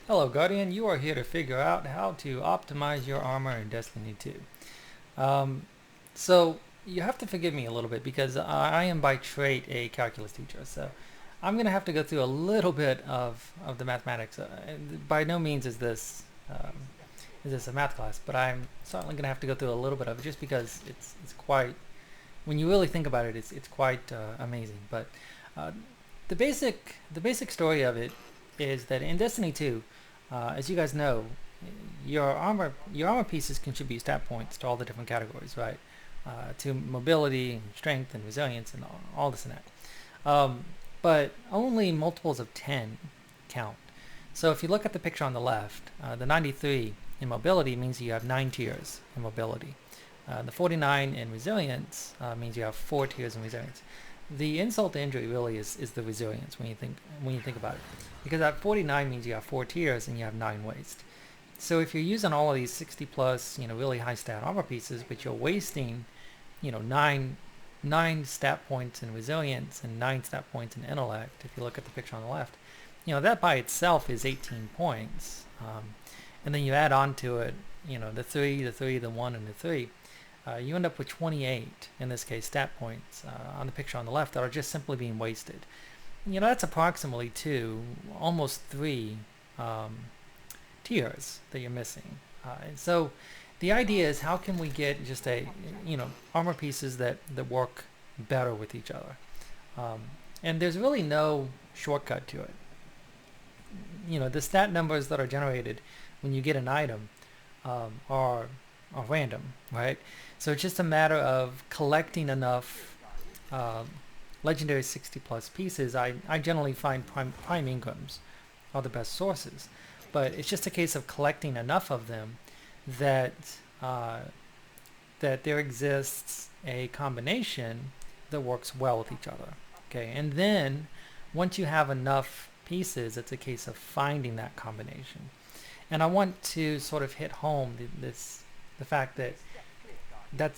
Hello Guardian, you are here to figure out how to optimize your armor in Destiny 2. Um, so you have to forgive me a little bit because I am by trade a calculus teacher, so I'm going to have to go through a little bit of the mathematics. By no means is this a math class, but I'm certainly going to have to go through a little bit of it just because it's quite, when you really think about it, it's quite amazing. But uh, the basic story of it is that in Destiny 2, as you guys know, your armor pieces contribute stat points to all the different categories, right? To mobility and strength and resilience and all this and that. But only multiples of 10 count. So if you look at the picture on the left, the 93 in mobility means you have 9 tiers in mobility. The 49 in resilience means you have 4 tiers in resilience. The insult to injury really is the resilience when you think about it, because that 49 means you have 4 tiers and you have 9 waste. So if you're using all of these 60 plus, really high stat armor pieces, but you're wasting, 9 stat points in resilience and 9 stat points in intellect. If you look at the picture on the left, that by itself is 18 points. And then you add on to it, the 1, and the 3. You end up with 28, in this case, stat points on the picture on the left that are just simply being wasted. That's approximately 2, almost 3 tiers that you're missing. And so the idea is, how can we get just armor pieces that work better with each other? And there's really no shortcut to it. The stat numbers that are generated when you get an item are random, right? So it's just a matter of collecting enough legendary 60 plus pieces. I generally find prime Ingrams are the best sources, but it's just a case of collecting enough of them that that there exists a combination that works well with each other. Okay, and then once you have enough pieces, it's a case of finding that combination. And I want to sort of hit home the fact that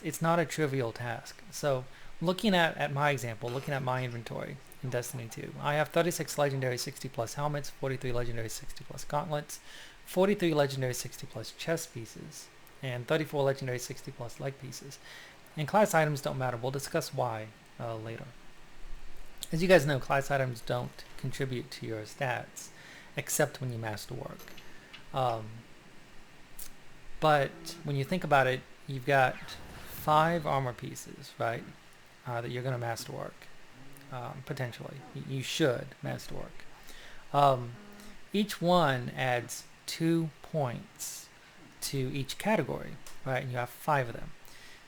it's not a trivial task. So looking at my example, looking at my inventory in Destiny 2, I have 36 legendary 60 plus helmets, 43 legendary 60 plus gauntlets, 43 legendary 60 plus chest pieces, and 34 legendary 60 plus leg pieces. And class items don't matter. We'll discuss why later. As you guys know, class items don't contribute to your stats except when you masterwork. But when you think about it, you've got 5 armor pieces, right, that you're going to masterwork, potentially. You should masterwork. Each one adds 2 points to each category, right, and you have 5 of them.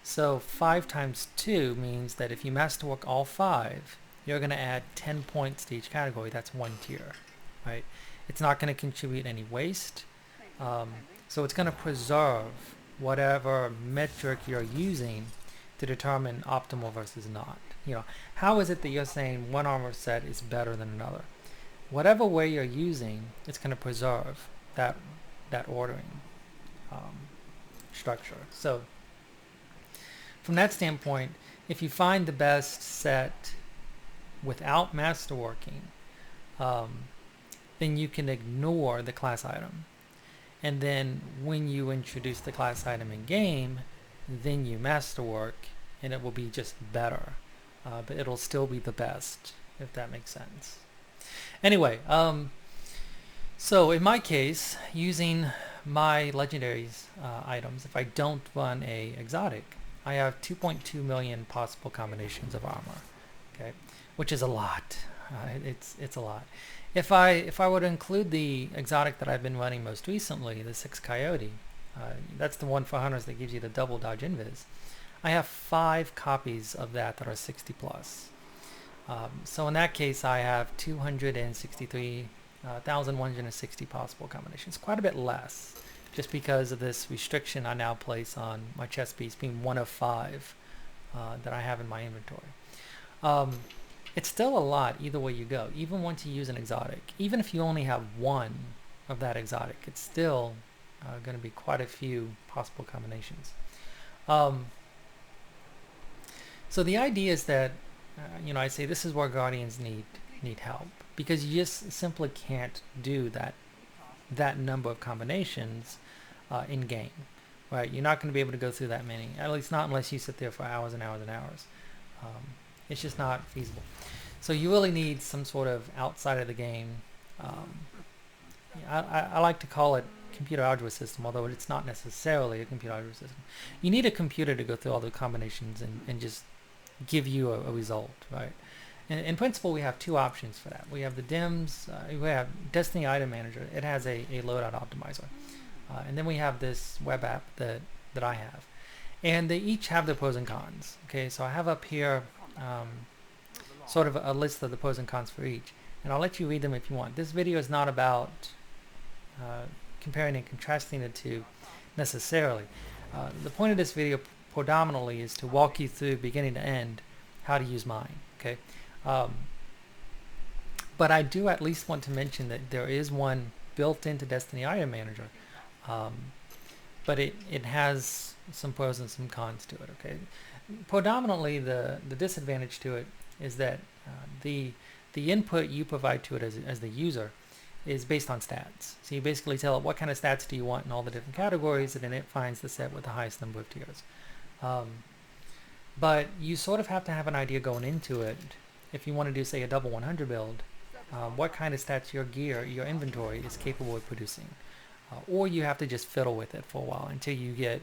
So 5 times 2 means that if you masterwork all 5, you're going to add 10 points to each category. That's 1 tier, right? It's not going to contribute any waste. So it's going to preserve whatever metric you're using to determine optimal versus not. How is it that you're saying one armor set is better than another? Whatever way you're using, it's going to preserve that ordering structure. So from that standpoint, if you find the best set without masterworking, then you can ignore the class item. And then when you introduce the class item in game, then you masterwork, and it will be just better. But it'll still be the best, if that makes sense. Anyway, so in my case, using my legendaries items, if I don't run a exotic, I have 2.2 million possible combinations of armor. Okay, which is a lot. It's a lot. If I were to include the exotic that I've been running most recently, the 6 Coyote, that's the one for hunters that gives you the double dodge invis. I have 5 copies of that are 60 plus. So in that case, I have 263,160 possible combinations. Quite a bit less, just because of this restriction I now place on my chest piece being one of 5 that I have in my inventory. It's still a lot either way you go. Even once you use an exotic, even if you only have 1 of that exotic, it's still going to be quite a few possible combinations. So the idea is that I say this is where Guardians need help, because you just simply can't do that that number of combinations in game, right? You're not going to be able to go through that many, at least not unless you sit there for hours and hours and hours. It's just not feasible. So you really need some sort of outside of the game. I like to call it computer algebra system, although it's not necessarily a computer algebra system. You need a computer to go through all the combinations and just give you a result, right? In principle, we have two options for that. We have the DIMS, we have Destiny Item Manager. It has a loadout optimizer. And then we have this web app that I have. And they each have their pros and cons. Okay, so I have up here sort of a list of the pros and cons for each. And I'll let you read them if you want. This video is not about comparing and contrasting the two necessarily. The point of this video predominantly is to walk you through beginning to end how to use mine. Okay, but I do at least want to mention that there is one built into Destiny Item Manager, but it has some pros and some cons to it. Okay, predominantly the disadvantage to it is that the input you provide to it as the user is based on stats. So you basically tell it what kind of stats do you want in all the different categories, and then it finds the set with the highest number of tiers. But you sort of have to have an idea going into it if you want to do, say, a double 100 build, what kind of stats your gear, your inventory is capable of producing. Or you have to just fiddle with it for a while until you get,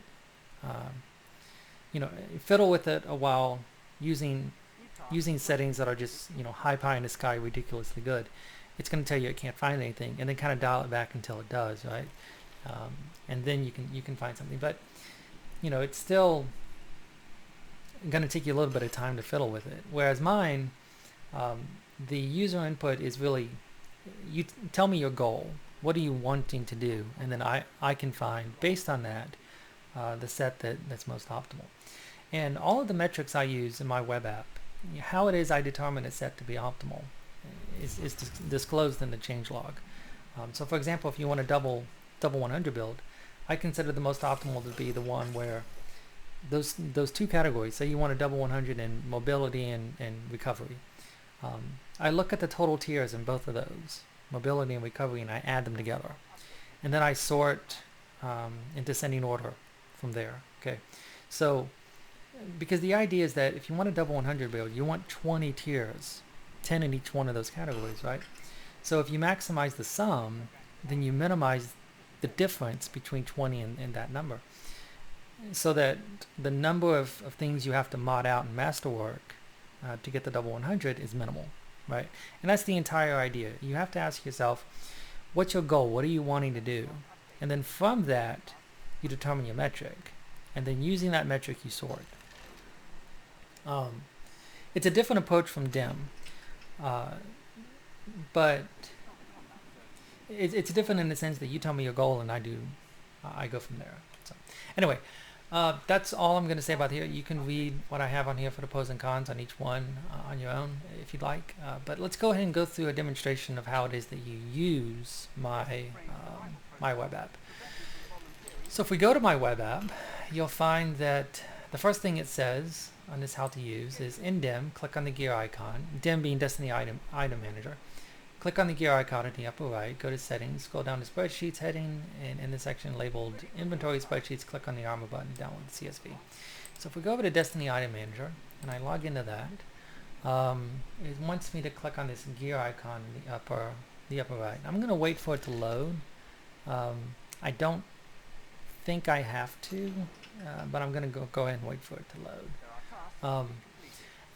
fiddle with it a while using settings that are just, high pie in the sky, ridiculously good. It's going to tell you it can't find anything, and then kind of dial it back until it does, right? And then you can find something. But it's still going to take you a little bit of time to fiddle with it. Whereas mine, the user input is really, you tell me your goal. What are you wanting to do? And then I can find, based on that, the set that's most optimal. And all of the metrics I use in my web app, how it is I determine a set to be optimal is disclosed in the changelog. So for example, if you want a double 100 build, I consider the most optimal to be the one where those two categories, say you want a double 100 in mobility and recovery. I look at the total tiers in both of those, mobility and recovery, and I add them together. And then I sort in descending order from there. Okay, so because the idea is that if you want a double 100 build, you want 20 tiers, 10 in each one of those categories, right? So if you maximize the sum, then you minimize the difference between 20 and that number, so that the number of things you have to mod out and masterwork to get the double 100 is minimal, right? And that's the entire idea. You have to ask yourself, what's your goal? What are you wanting to do? And then from that, you determine your metric. And then using that metric, you sort. It's a different approach from DIM, but it's different in the sense that you tell me your goal and I go from there. So anyway, that's all I'm going to say about here. You can read what I have on here for the pros and cons on each one on your own if you'd like. But let's go ahead and go through a demonstration of how it is that you use my web app. So if we go to my web app, you'll find that the first thing it says on this how to use is in DIM, click on the gear icon, DIM being Destiny Item Manager. Click on the gear icon in the upper right, go to settings, scroll down to spreadsheets heading, and in the section labeled inventory spreadsheets, click on the armor button to download the CSV. So if we go over to Destiny Item Manager and I log into that, it wants me to click on this gear icon in the upper right. I'm going to wait for it to load. I don't think I have to, but I'm going to go ahead and wait for it to load.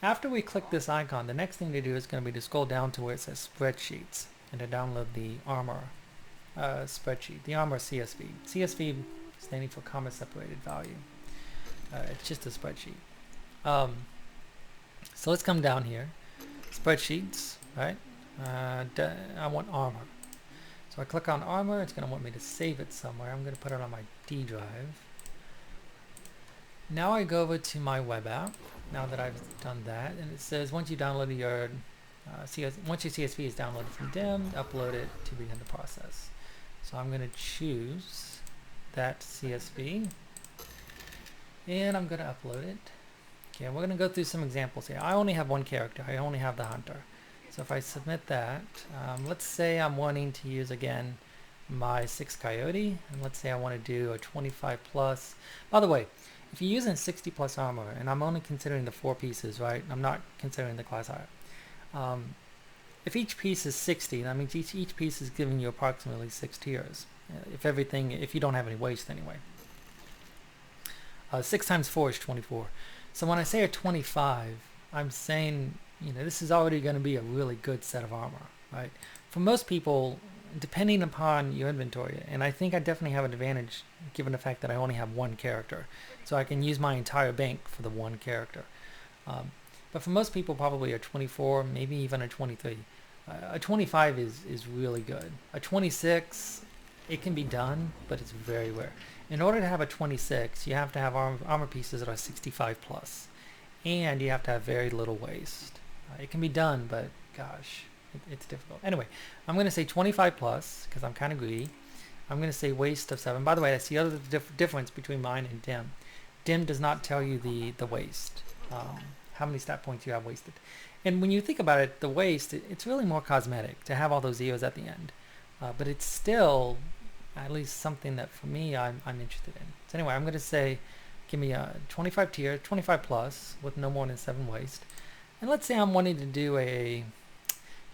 After we click this icon, the next thing to do is going to be to scroll down to where it says spreadsheets and to download the armor spreadsheet, the armor CSV. CSV standing for comma separated value. It's just a spreadsheet. So let's come down here, spreadsheets, right? I want armor. So I click on armor, it's going to want me to save it somewhere. I'm going to put it on my D drive. Now I go over to my web app, now that I've done that, and it says once you download your once your CSV is downloaded from DIM, upload it to begin the process. So I'm going to choose that CSV, and I'm going to upload it. Okay, we're going to go through some examples here. I only have one character. I only have the hunter. So if I submit that, let's say I'm wanting to use again my 6 Coyote, and let's say I want to do a 25 plus. By the way, if you're using 60 plus armor, and I'm only considering the 4 pieces, right? I'm not considering the class higher. If each piece is 60, that means each piece is giving you approximately 6 tiers. If you don't have any waste anyway. 6 times 4 is 24. So when I say a 25, I'm saying, this is already going to be a really good set of armor, right? For most people, depending upon your inventory, and I think I definitely have an advantage given the fact that I only have one character, so I can use my entire bank for the one character. But for most people, probably a 24, maybe even a 23. A 25 is really good. A 26, it can be done, but it's very rare. In order to have a 26, you have to have armor pieces that are 65 plus, and you have to have very little waste. It can be done, but gosh, it's difficult. Anyway, I'm going to say 25 plus because I'm kind of greedy. I'm going to say waste of 7. By the way, that's the other difference between mine and Dim. Dim does not tell you the waste, how many stat points you have wasted. And when you think about it, the waste, it's really more cosmetic to have all those zeros at the end. But it's still at least something that for me I'm interested in. So anyway, I'm going to say give me a 25 tier, 25 plus with no more than 7 waste. And let's say I'm wanting to do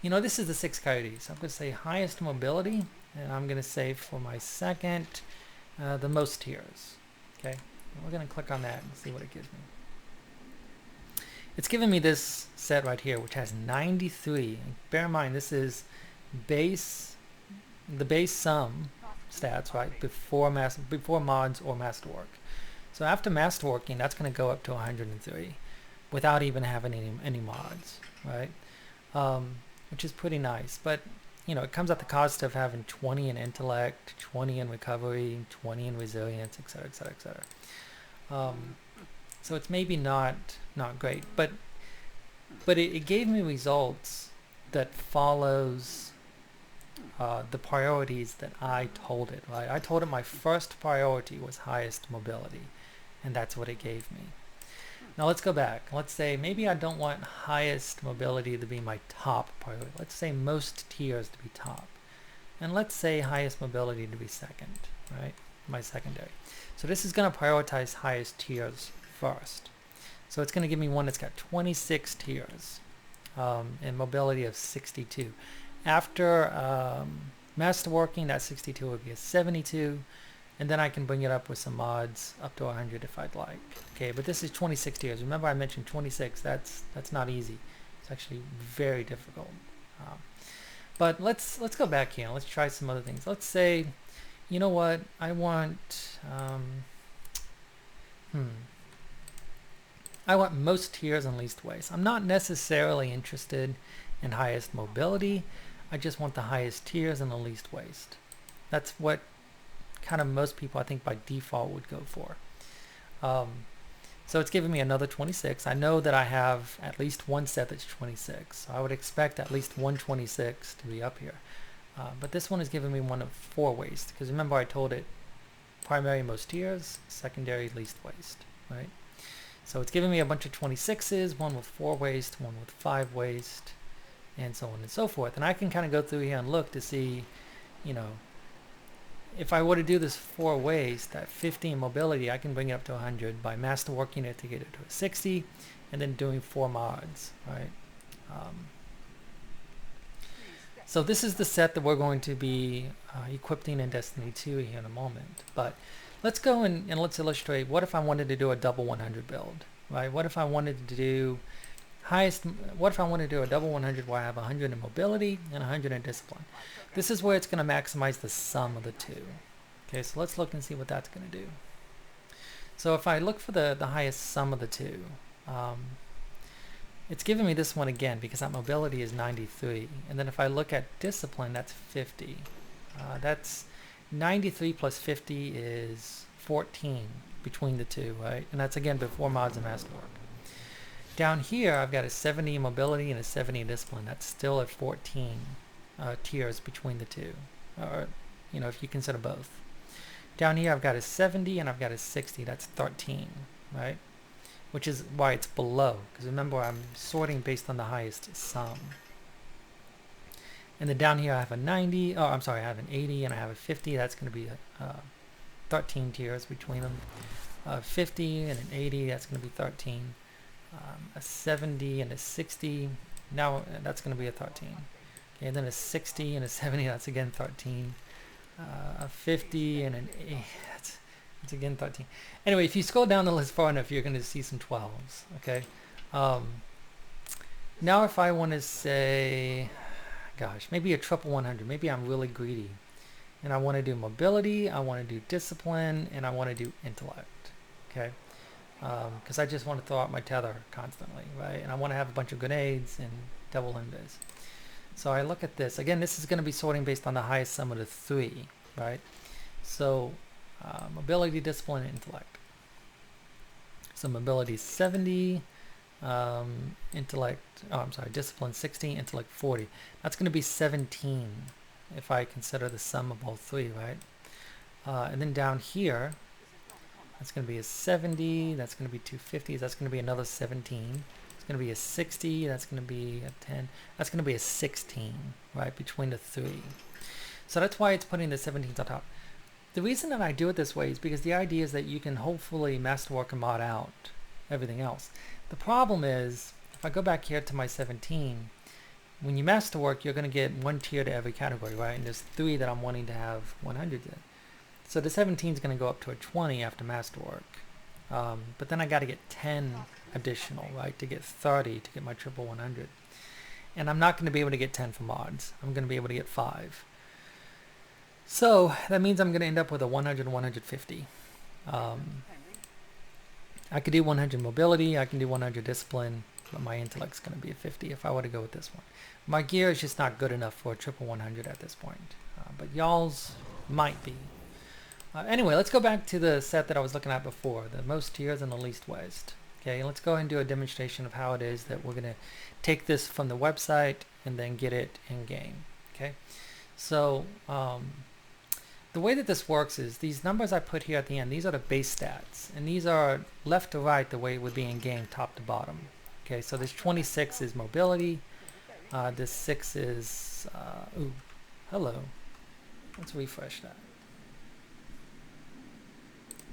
this is the 6 Coyote. So I'm going to say highest mobility, and I'm going to say for my second, the most tiers. Okay, and we're going to click on that and see what it gives me. It's giving me this set right here, which has 93. Bear in mind, this is the base sum stats, right? Before mods or masterwork. So after masterworking, that's going to go up to 103, without even having any mods, right? Which is pretty nice. But it comes at the cost of having 20 in intellect, 20 in recovery, 20 in resilience, etc., etc., etc. So it's maybe not great, but it gave me results that follows the priorities that I told it, right? I told it my first priority was highest mobility, and that's what it gave me. Now let's go back. Let's say maybe I don't want highest mobility to be my top priority. Let's say most tiers to be top. And let's say highest mobility to be second, right? My secondary. So this is going to prioritize highest tiers first. So it's going to give me one that's got 26 tiers and mobility of 62. After masterworking, that 62 would be a 72. And then I can bring it up with some mods up to 100 if I'd like. Okay, but this is 26 tiers. Remember I mentioned 26. That's not easy. It's actually very difficult. But let's go back here. Let's try some other things. Let's say, you know what? I want I want most tiers and least waste. I'm not necessarily interested in highest mobility. I just want the highest tiers and the least waste. That's what kind of most people I think by default would go for. So it's giving me another 26. I know that I have at least one set that's 26. So I would expect at least 126 to be up here. But this one is giving me one of 4 waste, because remember I told it primary most tiers, secondary least waste, right? So it's giving me a bunch of 26s, one with 4 waste, one with 5 waste, and so on and so forth. And I can kind of go through here and look to see, if I were to do this 4 waste, that 15 mobility, I can bring it up to 100 by masterworking it to get it to a 60, and then doing 4 mods, right? So this is the set that we're going to be equipping in Destiny 2 here in a moment. But let's go and let's illustrate, what if I wanted to do a double 100 build, right? What if I wanted to do what if I want to do a double 100 where I have 100 in mobility and 100 in discipline? This is where it's going to maximize the sum of the two. Okay, so let's look and see what that's going to do. So if I look for the highest sum of the two, it's giving me this one again because that mobility is 93. And then if I look at discipline, that's 50. That's 93 plus 50 is 14 between the two, right? And that's again before mods and masterwork. Down here, I've got a 70 in mobility and a 70 in discipline. That's still at 14 tiers between the two, or if you consider both. Down here, I've got a 70 and I've got a 60. That's 13, right? Which is why it's below, because remember, I'm sorting based on the highest sum. And then down here I have a 90, oh I'm sorry, I have an 80 and I have a 50. That's going to be 13 tiers between them. 50 and an 80, that's going to be 13. A 70 and a 60, now that's going to be a 13. Okay, and then a 60 and a 70, that's again 13. A 50 and an 8, that's again 13. Anyway, if you scroll down the list far enough, you're going to see some 12s. Okay. Now if I want to say, gosh, maybe a triple 100, maybe I'm really greedy. And I want to do mobility, I want to do discipline, and I want to do intellect. Okay. Because I just want to throw out my tether constantly, right? And I want to have a bunch of grenades and double invis. So I look at this. Again, this is going to be sorting based on the highest sum of the 3, right? So mobility, discipline, and intellect. So mobility 70, intellect, oh I'm sorry, discipline 60, intellect 40. That's going to be 17 if I consider the sum of all 3, right? And then down here, that's going to be a 70, that's going to be 250s, that's going to be another 17. It's going to be a 60, that's going to be a 10, that's going to be a 16, right, between the 3. So that's why it's putting the 17s on top. The reason that I do it this way is because the idea is that you can hopefully masterwork and mod out everything else. The problem is, if I go back here to my 17, when you masterwork, you're going to get 1 tier to every category, right? And there's 3 that I'm wanting to have 100s in. So the 17 is going to go up to a 20 after masterwork. But then I got to get 10 additional, right, to get 30 to get my triple 100. And I'm not going to be able to get 10 for mods. I'm going to be able to get 5. So that means I'm going to end up with a 100 and 150. I could do 100 mobility, I can do 100 discipline, but my intellect's going to be a 50 if I were to go with this one. My gear is just not good enough for a triple 100 at this point, but y'all's might be. Anyway, let's go back to the set that I was looking at before, the most tiers and the least waste. Okay, let's go ahead and do a demonstration of how it is that we're going to take this from the website and then get it in game. Okay, so the way that this works is these numbers I put here at the end, these are the base stats, and these are left to right the way it would be in game, top to bottom. Okay, so this 26 is mobility, this 6 is, ooh, hello, let's refresh that.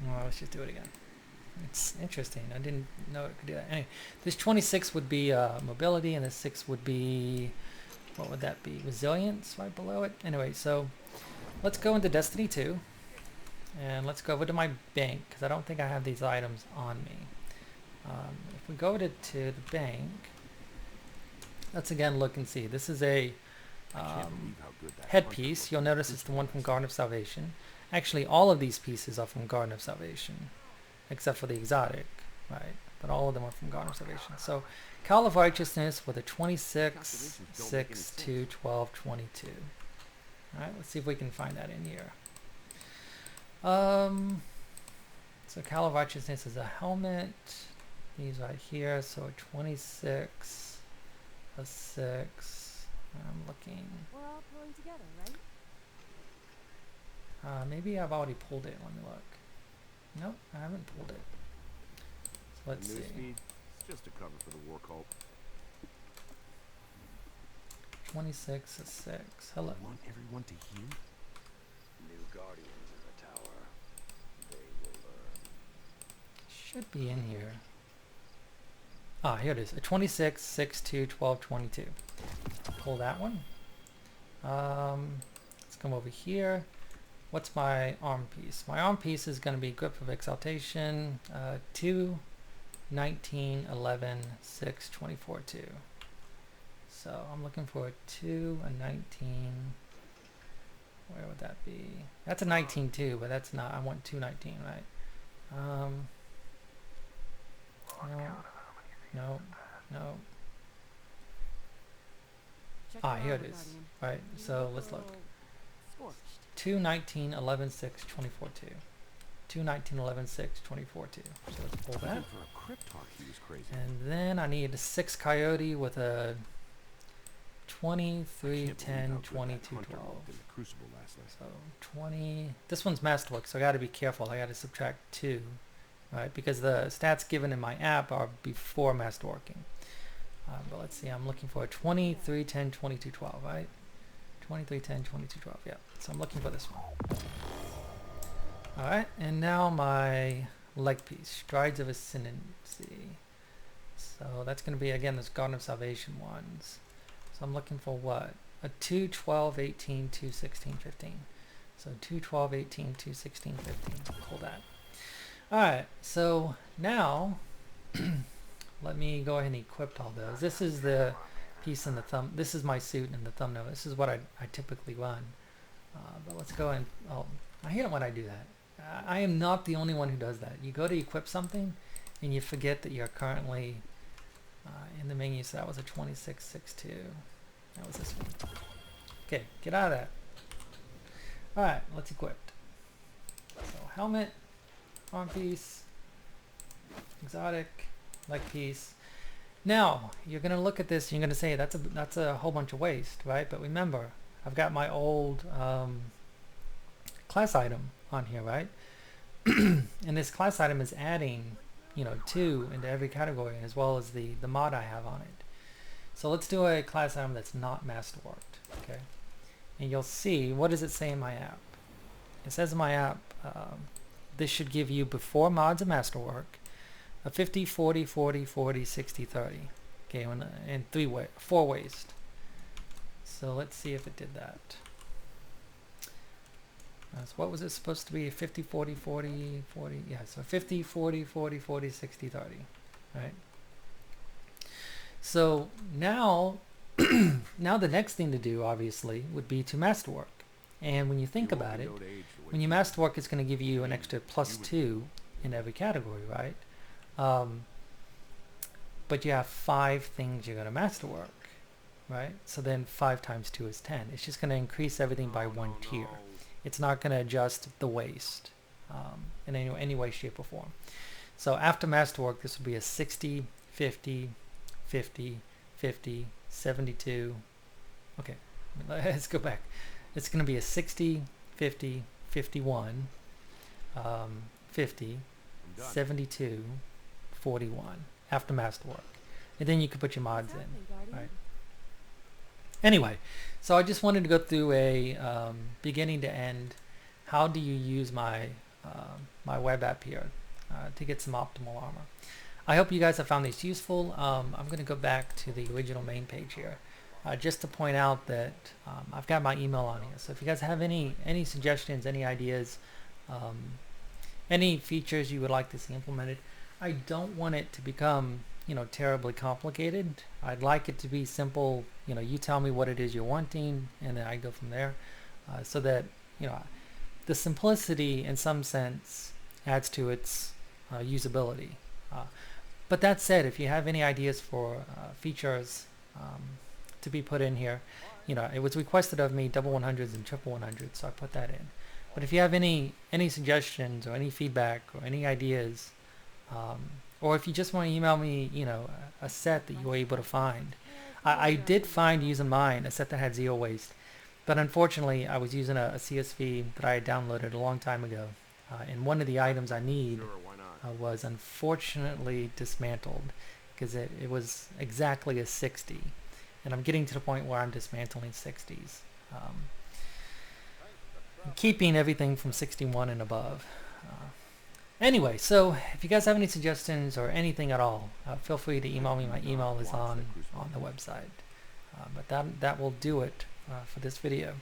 Well, let's just do it again. It's interesting, I didn't know it could do that. Anyway, this 26 would be mobility, and this 6 would be, what would that be, resilience right below it? Anyway, so let's go into Destiny 2, and let's go over to my bank, because I don't think I have these items on me. If we go to the bank, let's again look and see. This is a headpiece. You'll notice it's the one from Garden of Salvation. Actually, all of these pieces are from Garden of Salvation, except for the exotic, right? But all of them are from Garden of Salvation. So, Cowl of Righteousness with a 26, 6, 2, 12, 22. Alright, let's see if we can find that in here. So Cowl of Righteousness is a helmet. These right here, so a 26, a 6. I'm looking. We're all pulling together, right? Maybe I've already pulled it. Let me look. Nope, I haven't pulled it. So let's see. It's just a cover for the war cult. 26, a 6. Hello. I want everyone to hear. New guardians in the tower. They will learn. Should be in here. Ah, here it is. A 26, 6, 2, 12, 22. Pull that one. Let's come over here. What's my arm piece? My arm piece is going to be Grip of Exaltation, 2, 19, 11, 6, 24, 2. So I'm looking for a 2, a 19. Where would that be? That's a 19 too, but that's not. I want 219, right? No. Ah, here it is. Right. So let's look. 2, 19, 11, 6, 24, 2. 2, 19, 11, 6, 24, 2. So let's pull that. For a Cryptarch, he was crazy. And then I need a 6 Coyote with a 23, 10, 22, 12. So 20. This one's Masterwork, so I got to be careful. I got to subtract 2, right? Because the stats given in my app are before Masterworking. But let's see. I'm looking for a 23, 10, 22, 12, right? 2310, 2212. Yeah, so I'm looking for this one. All right, and now my leg piece, Strides of Ascendancy. So that's going to be, again, this Garden of Salvation ones. So I'm looking for what? A 2, 12, 18, 2, 16, 15. So 2, 12, 18, 2, 16, 15. Pull that. All right, so now let me go ahead and equip all those. This is the piece in the thumb. This is my suit in the thumbnail. This is what I typically run. But let's go and, oh, I hate it when I do that. I am not the only one who does that. You go to equip something and you forget that you're currently in the menu. So that was a 2662. That was this one. Okay, get out of that. Alright, let's equip. So helmet, arm piece, exotic, leg piece. Now you're gonna look at this and you're gonna say that's a whole bunch of waste, right? But remember, I've got my old class item on here, right? And this class item is adding, 2 into every category, as well as the mod I have on it. So let's do a class item that's not masterworked, okay? And you'll see, what does it say in my app? It says in my app, this should give you, before mods and masterwork, a 50, 40, 40, 40, 60, 30. Okay, and 4 waste. So let's see if it did that. So what was it supposed to be? 50, 40, 40, 40. Yeah, so 50, 40, 40, 40, 60, 30. Right? So now, now the next thing to do, obviously, would be to masterwork. And when you think about it, when you masterwork, it's going to give you an extra +2 in every category, right? But you have 5 things you're going to masterwork, right? So then 5 times 2 is 10. It's just going to increase everything by 1 tier. It's not going to adjust the waste in any way, shape, or form. So after masterwork, this would be a 60, 50, 50, 50, 72. Okay, let's go back. It's going to be a 60, 50, 51, 50, 72, 41 after masterwork. And then you can put your mods in. Right? Anyway, so I just wanted to go through a beginning to end. How do you use my my web app here to get some optimal armor? I hope you guys have found this useful. I'm going to go back to the original main page here, just to point out that I've got my email on here. So if you guys have any suggestions, any ideas, any features you would like to see implemented, I don't want it to become terribly complicated. I'd like it to be simple. You tell me what it is you're wanting, and then I go from there, so that the simplicity in some sense adds to its usability. But that said, if you have any ideas for features to be put in here, it was requested of me double 100s and triple 100s, so I put that in. But if you have any suggestions or any feedback or any ideas, or if you just want to email me, a set that you were able to find. I did find, using mine, a set that had 0 waste, but unfortunately I was using a CSV that I had downloaded a long time ago, and one of the items I need was unfortunately dismantled, because it was exactly a 60, and I'm getting to the point where I'm dismantling 60s, keeping everything from 61 and above. Anyway, so if you guys have any suggestions or anything at all, feel free to email me. My email is on the website. But that will do it for this video.